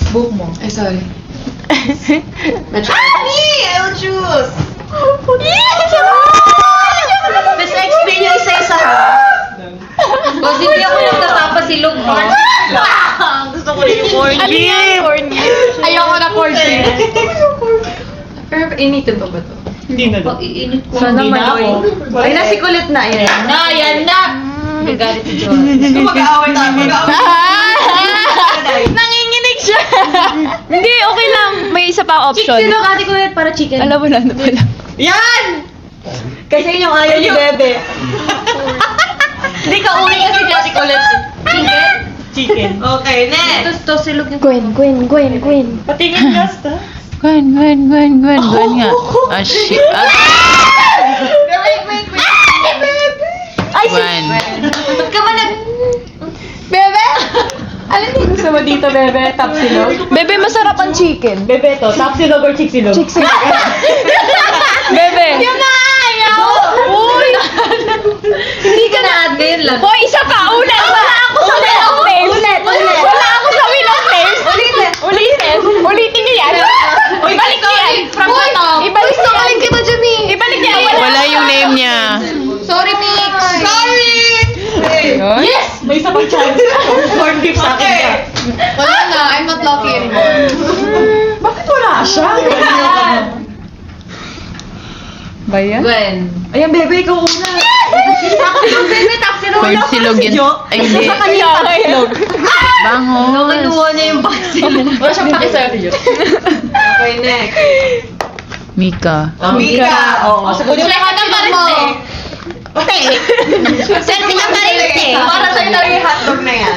Book mo. Ay, sorry. I will choose! Basta explain yung isa-isa ha. Kasi hindi ako nagtapasilog, no? Gusto ko rin yung corn beef. Ayoko na corn beef. Pero initin pa ba to? Hindi na Pag iinit ko, Sana hindi na ako. Ay, na si kulit na. Ayan na, yan na. Nagalit si John. Gusto mag-aaway tayo, mag-aaway. Nanginginig siya. Hindi, okay lang. May isa pa option. Silog, ate ko yan para chicken. Alam mo na, ano pala. Yan! Kasi yung ayaw ni Bebe. Hindi ka uwi kasi dati ko ulit. Chicken? Chicken. Okay, next! To silog yung... Gwen. Patingin gasta. Gwen nga. Ah, shit. Wait. Ay, Gwen. Ba't ka ba nag... Bebe! Ano yung gusto mo dito, Bebe? Tapsilog? Bebe, masarap ang chicken. Bebe to, tapsilog or chiksilog? Bebe. Yun na! Ayaw! Uy! Hindi ka na-add ngayon lang. Hoy, isa pa! Ulit! Wala ako sa Wheel of Flames! Wala ako sa Wheel of Flames! Ulitin niyo yan! Ibalik niyo yan! From the top. Ibalik niyo yan! kita dyan eh! Ibalik niyo yan! Wala yung name niya. Sorry, Mix! Sorry! Yes! May isa pang chance. Corn beef sa akin ka. Wala na, I'm not lucky anymore. Bakit wala siya? Ba yan? Gwen. Ayan, Bebe, ikaw una. Tapsilog, bebe, tapsilog. Third silog yun. Ay, hindi. Sa kanya yung tapsilog. Bango. Nung kinuha niya yung vaccine. Wala siyang pakisayo si Jo. Okay, next. Mika. Mika! Oo. Sagunin Wala ka naman mo! Sir, pinaparente. Para sa'yo na yung hotdog na yan.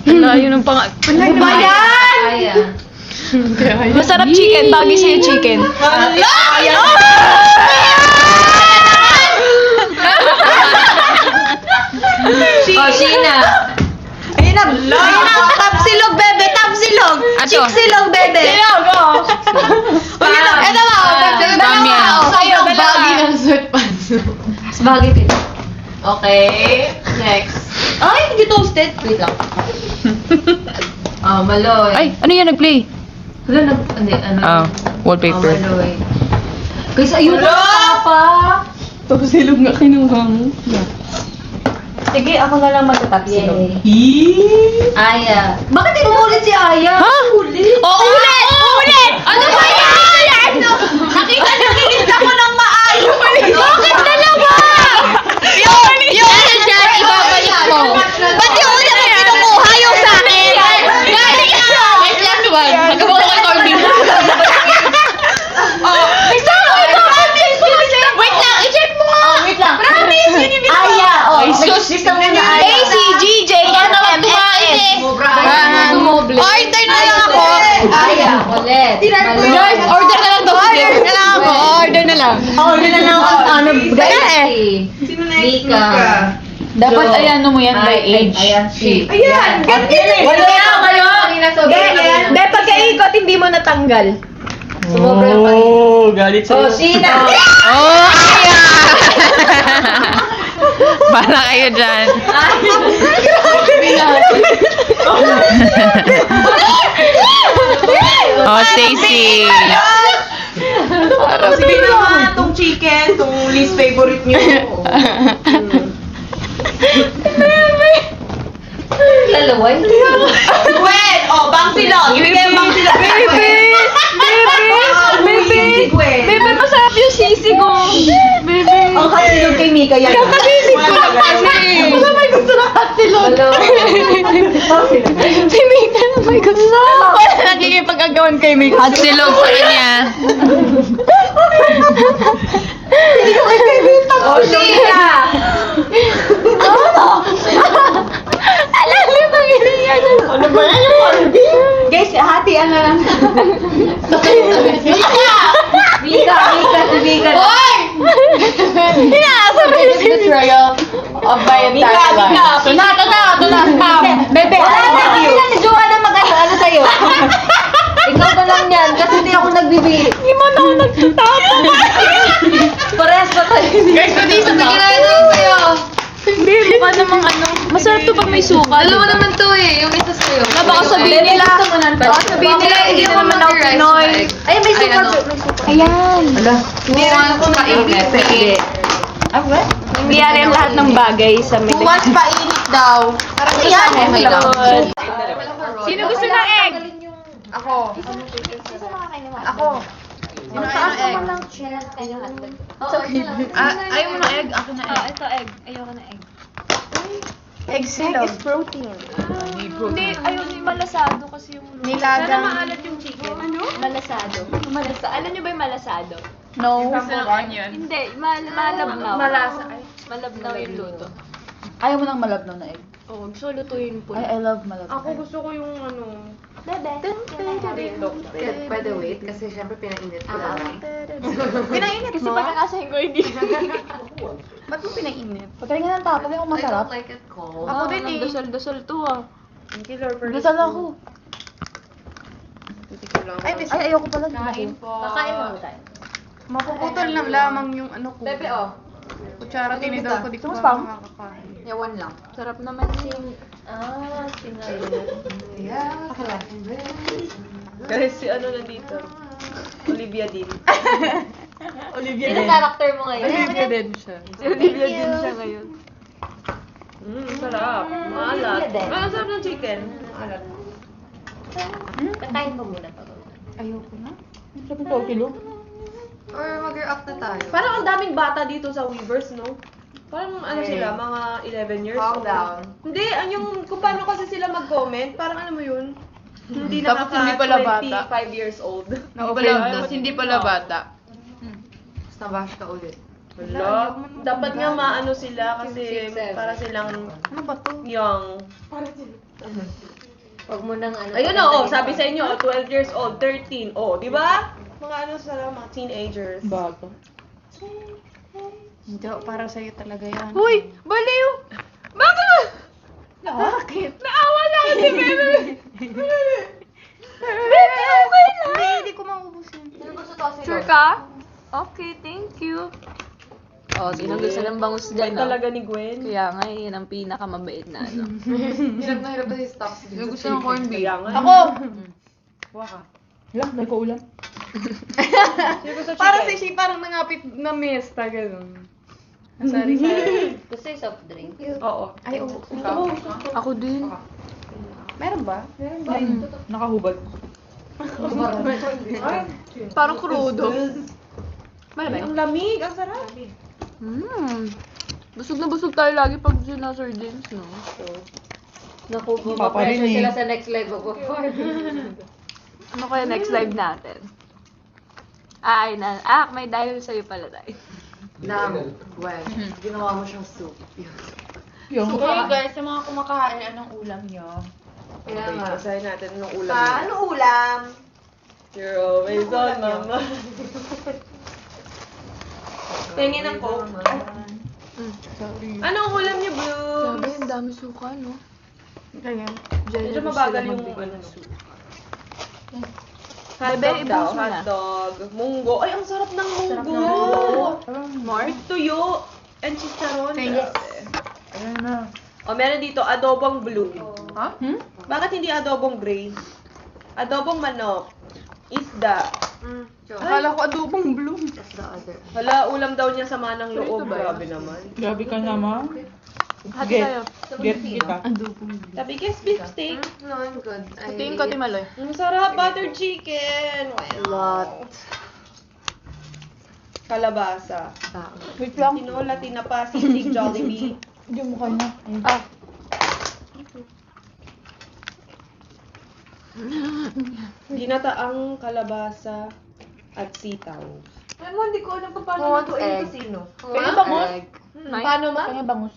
Wala, yun ang pang... Ano ba yan? Masarap chicken. Bagay sa'yo chicken. Oh, Sheena. Ayun na. Tapsilog, Bebe. Tapsilog. Ato. Chiksilog, Bebe. Ito ba? Dami yan. Sa'yo, bagay ng sweatpants. Bagay din. Okay, next. Ay, hindi toasted. Wait lang. Maloy. Ay, ano yan? Nag-play? Wala, hindi, ano. Ah, wallpaper. Maloy. Guys, ayun Hello? pa. Tapsilog nga kinuha mo. Sige, ako na lang magtatapsilog. Yay. Aya. Bakit di umulit si Aya? Ha? Ulit. Ulit! Ano ba yan? Nakita mo ng maayos. Bakit dalawa? Yung dyan, ibabalik mo. Ba't yung una mo kinukuha yung sa akin? Galing ka! Wait, last one. Magawa ko kay Corby. Wait lang, i-check mo! Wait lang. Promise, yun yung Aya. Oh, Ay, sus. gusto mo na Aya. ACGJMMS. Order na lang ako! Aya, ulit. Guys, order na lang daw. Order na lang ako. Order na lang. Order na lang ako. Ano, guys? Sino next? Mika. Dapat ayan mo yan by age. Ayan, she. Ayan! Be, pagkaikot, hindi mo natanggal. Sumobra galit Oh, Sheena. Oh, Aya! Para kayo dyan. Oh, Stacy. Sige naman, itong chicken, itong least favorite niyo. Lalaway. Gwen! Oh, bang silog! Ibigay bang silog! Bebe! Bebe, masarap yung sisig ko. Bebe. Ang kasilog kay Mika yan. Kakasisig ko lang kasi. Wala may gusto na kasilog. Si Mika na may gusto. Wala nagkikipag-agawan kay Mika. Hot silog sa kanya. Oh, Sheena! Alam mo ba yan? Ano ba yan yung Corby? Guys, hatian na lang. Mika, si Mika. Inaasa mo yung Betrayal of my entire life. Ito na. Bebe, Wala ni Joanna mag-ano sa'yo. Ikaw na lang yan, kasi hindi ako nagbibigay. Hindi mo na ako nagtatapos. Parehas pa tayo. Guys, kung di sa bigyan na ito sa'yo. Hindi pa may suka. Dalawa naman to eh, yung isa sa'yo. Baka sabihin nila, baka sabihin nila, hindi naman ako Pinoy. Ay, may suka. ano? Ayan. Hindi rin ako mainit eh. Hindi yan lahat ng bagay sa may Who wants painit daw? Parang yan, okay lang. Sino gusto ng egg? Ako. Ako. Sino Taas ayaw naman egg? lang chill. Ayaw mo ng egg? Ako na egg. Ito egg. Ayoko na egg. Egg silog. Hindi, ayaw ni malasado kasi yung Nilagang. maalat yung chicken. Ano? Malasado. Alam niyo ba yung malasado? No. Gusto ng onion. Hindi, malabnaw. Malasa. Malabnaw yung luto. Ayaw mo ng malabnaw na egg. Oo, gusto lutuin po. I love malabnaw. Ako gusto ko yung ano. Bebe. Pwede wait kasi syempre pinainit ko lang. Pinainit Kasi mo? pagkakasahin ko hindi. Ba't mo pinainit? Pagkalingan ng tapos yung masarap. like it cold. Ako din eh. Dusol-dusol to ah. Dasal ako. Ay, ayoko pala. Kain po. Kakain lang tayo. Mapuputol lang lamang yung ano ko. Bebe, oh. Kutsara tinidor ko di ko Tumas pa pa? makakain. Yawan lang. Sarap naman Guys, si ano na dito? Olivia din. Sino character mo ngayon? din siya. Si Olivia din siya ngayon. Sarap. Maalat. Olivia din. Ang sarap ng chicken. Maalat. Kakain mo muna to. Ayoko na. Sabi ko, kilo. Or mag-react na tayo. Parang ang daming bata dito sa Weavers, no? Parang ano sila, mga 11 years Calm old. down. Hindi, yung kung paano kasi sila mag-comment, parang alam mo yun, hindi Tapos hindi pala bata. 25 years old. Hindi pala bata. Tapos nabash ka ulit. Wala. Dapat nga maano sila kasi para silang Ano ba to? young. Huwag mo nang ano. Ayun o, sabi sa inyo, 12 years old, 13. Oh, di ba? Mga ano sila, mga teenagers. Bago. Hindi, para sa'yo talaga yan. Uy! Baliw! Bakit? Bakit? Naawa na ako si Bebe! Hindi ko maubusin. Sure ka? Okay, thank you. Oh, sino gusto ng bangus dyan, no? Talaga ni Gwen. Kaya nga, yan ang pinakamabait na ano. Hirap na hirap na si Stocks. Sino gusto ng corned beef? Kaya nga. Ako! Kuha ka. Lang, may kaulam. Sino gusto Parang chicken? si Shi, parang nangapit na mesta, gano'n. Sorry. Gusto yung soft drink? Oo. Ay, oo. Ako din. Meron ba? Meron ba? Nakahubad. Parang crudo. Malamig. Ang lamig, ang sarap. Busog na busog tayo lagi pag sinasar James, no? Naku, Paparin mapressure eh. sila sa next live ako. Ano kaya next live natin? May dahil sa'yo pala tayo. Nang, Gwen, ginawa mo siyang soup. Yung guys, sa mga kumakain, anong ulam nyo? Kaya nga. Basahin natin anong ulam Pa, nila. ano ulam? You're always on, mama. Tingin ng coke. Sorry. Anong ulam niyo, Blue? Sabi, ang dami suka, no? Ganyan. Medyo mabagal yung ano. Hotdog Bebe, daw, ibang mo na. hotdog. Munggo. Ay, ang sarap ng munggo. More? With tuyo and chicharon. Yes. Grabe. Ayan na. O, meron dito, adobong blue. Ha? Bakit hindi adobong gray? Adobong manok. Isda. Akala ko adobong blue. That's the other. Hala, ulam daw niya sama ng loob. Grabe naman. Grabe ka naman. Hati tayo. Get kita. Sabi, guess beef steak. No, I'm good. Tingin ko, Timaloy. Ang sarap, buttered chicken. Wow. Kalabasa. Wait lang. Tinola, tinapa, sisig, Jollibee. Hindi mo kanya. Ginataang kalabasa at sitaw. Alam mo, hindi ko alam kung paano lutuin ito sino. Kaya bangus. Paano ma? Kaya bangus.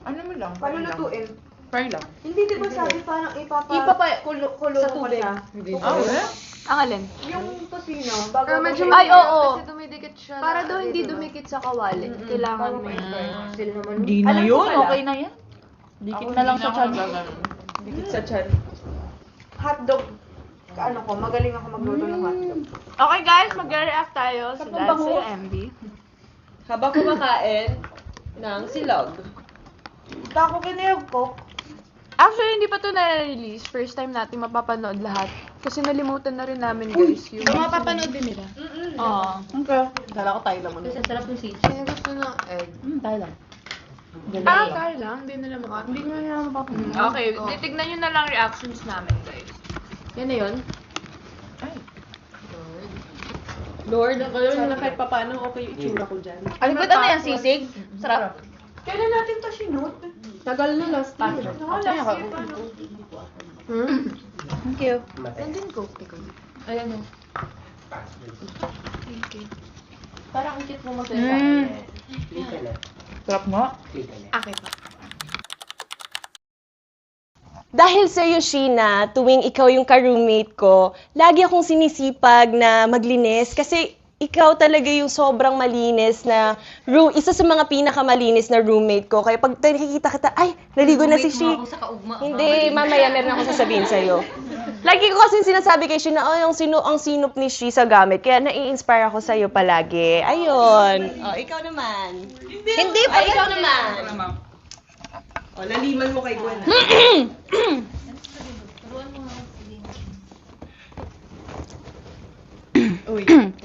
Ano mo lang? Paano lutuin? Fry lang. Hindi, di ba sabi parang Kulo kulong sa mo tubig. siya? Ang alin? Yung tocino, bago Ay, oo. Kasi dumidikit siya. Para daw hindi dumikit sa kawali. Kailangan mo yun. Sila naman. Hindi na Alam ko yun. pala. Okay na yan. Dikit na lang sa chan. Dikit sa chan. Hotdog. Ano ko, magaling ako magluto ng hotdog. Okay guys, mag-react tayo sa Sarap ng dahil bangus. sa MB. Habang kumakain ng silog. Tako kinayog ko. Actually, hindi pa to na-release. First time natin mapapanood lahat. Kasi nalimutan na rin namin, guys, yung... Mapapanood din nila. Oo. Okay. Kala ko tayo lang. Kasi sarap ng sisig. Kaya gusto ng egg. Tayo lang. Kaya lang. Hindi nila mapapanood. Okay, titignan nyo na lang reactions namin, guys. Yan na yun? Lord, Sana kahit papaano okay yung itsura ko dyan. Ano ba ito yung sisig? Sarap. Kailan natin to sinot? Tagal na last year. Thank you. Nandun ko. Ayan o. Parang ang cute mo masaya. sarap nga. Akin pa. Dahil sa'yo, Sheena, tuwing ikaw yung ka-roommate ko, lagi akong sinisipag na maglinis kasi ikaw talaga yung sobrang malinis na isa sa mga pinakamalinis na roommate ko. Kaya pag nakikita kita, ay, naligo na si She. Ako sa kaugma. Hindi, mamaya meron akong sasabihin sa'yo. Lagi ko kasi sinasabi kay She na, oh, ang sinop ni She sa gamit. Kaya nai-inspire ako sa'yo palagi. Ayun. Oh, ikaw naman. Hindi pa. Ikaw naman. O, laliman mo kay Gwen.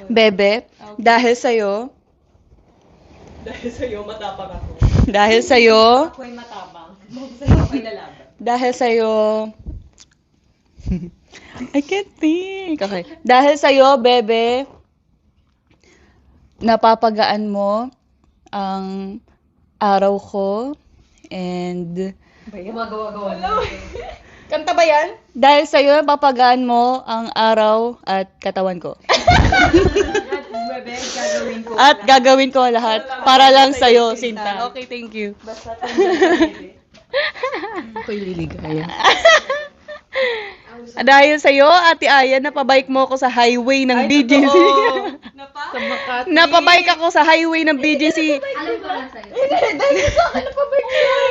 Bebe, dahil sa'yo, Dahil sa'yo, matapang ako. dahil sa'yo, Ako'y matapang. Sa'yo ako'y lalaban. dahil sa'yo, I can't think. Okay. Dahil sa'yo, Bebe, napapagaan mo ang araw ko and Gumagawa-gawa na. kanta ba yan? Dahil sa'yo, napapagaan mo ang araw at katawan ko. Bebe, gagawin ko. At gagawin ko lahat para lang sa'yo, Sinta. Okay, thank you. Basta Bebe. Ako'y liligaya. Dahil sa'yo, Ate Aya, napabike mo ako sa highway ng BGC. Sa Makati. Napabike ako sa highway ng BGC. Alam ko lang sa'yo.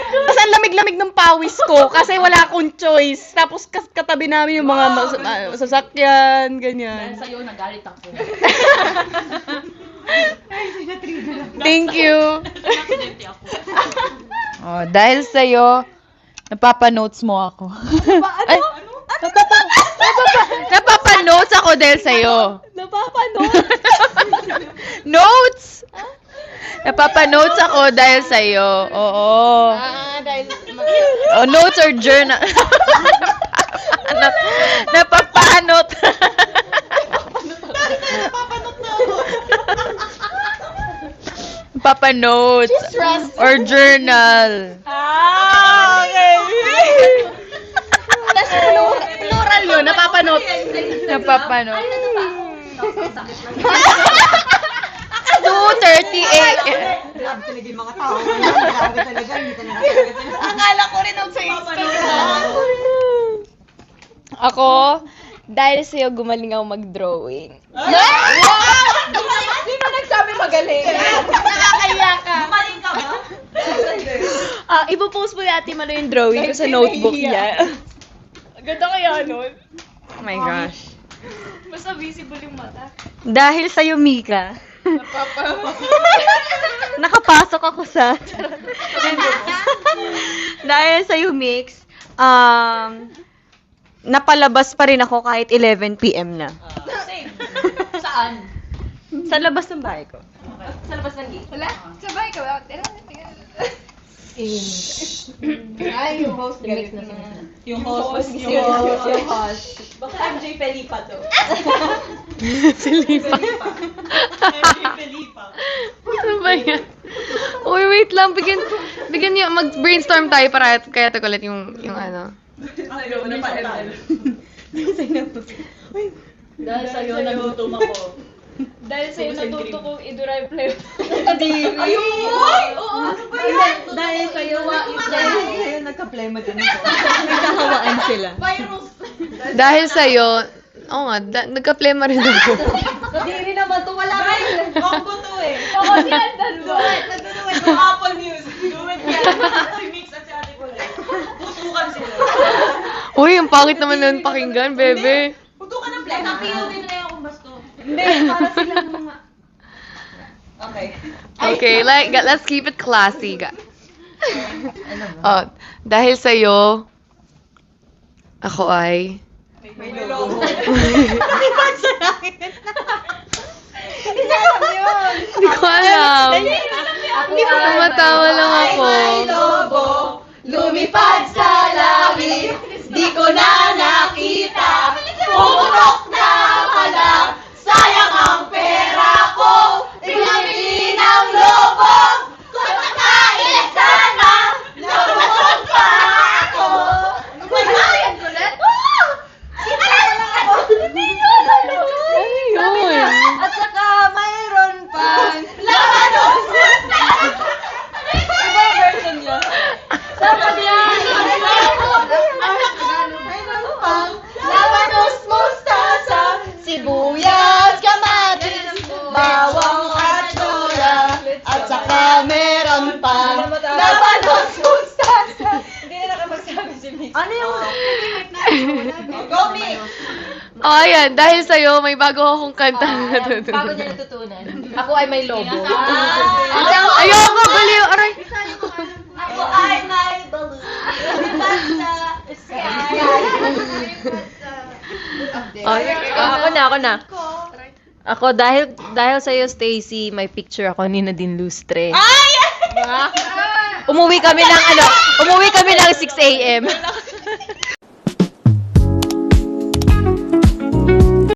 Tapos ang lamig-lamig ng pawis ko kasi wala akong choice. Tapos katabi namin yung mga sasakyan, ganyan. Sa'yo, nagalit ako. Thank you. Oh, dahil sa'yo, napapanotes mo ako. Ay, napapanotes ako dahil sa'yo. Notes! Napapanotes ako dahil sa'yo. Oo. Oh, notes or journal. Napapanot. Napapanotes. Or journal. Plural yun, napapanood. Napapanotes. 2:38. Grabe talaga yung mga tao. Grabe talaga. Hindi talaga. Akala ko rin ako sa Instagram. Ako, dahil sa'yo gumaling ako mag-drawing. Sino nagsabi magaling? Nakakaya ka. Gumaling ka ba? Ipopost mo natin malo yung drawing ko sa notebook niya. Ganda kaya nun. Oh my gosh. Basta visible yung mata. Dahil sa'yo, Mika. Nakapasok ako sa... Dahil sa'yo, Mix, napalabas pa rin ako kahit 11 PM na. Saan? Sa labas ng bahay ko. Sa labas ng gate? Wala, sabay ka ba? Ay, yung host galit na siya. Yung host. Baka MJ Felipa to. Silipa. MJ Felipa. Ano ba yan? Uy, wait lang. Bigyan niyo, mag-brainstorm tayo para kaya ito ulit yung ano. Ayaw na pa. Dahil sa'yo, nagutom ako. Dahil sa'yo natuto kong i-derive flavor. Ayun! Oo! Ano ba yan? Dahil sa'yo, Dahil nagka-plema din ako. Nagkahawaan sila. Virus! Dahil sa'yo, oo nga, nagka-plema rin ako. Diri naman to, wala ka. Combo to eh. Oo, yan, dalawa. Nagduduet ko Apple Music. Duet yan. Si Mix at si Ate Colette. Putukan sila. Uy, ang pangit naman nun pakinggan, bebe. Putukan ng plema. Nakiyaw din na yung basto. Hindi, para sila mga... Okay. Okay, let's keep it classy. Oh, dahil sa'yo, Ako ay... May logo. Hindi ko alam. Ako ay... Tumatawa lang ako. lobo, lumipad sa langit, di ko na nakita, pumutok na pala, sayang ang pera ko, tingnan ang lobo, kung makain sana, nabukod pa ako. Magaling ulit? Ano yun? At saka mayroon pang labanos! Iba yung version niya. Dapat yan! Mayroon pang labanos, mustasa, sibuyas, kamatis, bawang at soya, at saka meron pang labanos, mustasa. Hindi na magsabi si Mix. Ano yung... Go, Mix! Oh, ayan. Dahil sa'yo, may bago akong kanta na Bago natutunan. niya natutunan. Ako ay may lobo. Ayoko, baliw. Aray. Ako ay may balloon. Lumipad sa sky. Ako na. Ako, dahil sa'yo, Stacy, may picture ako ni Nadine Lustre. Umuwi kami ng 6 a.m.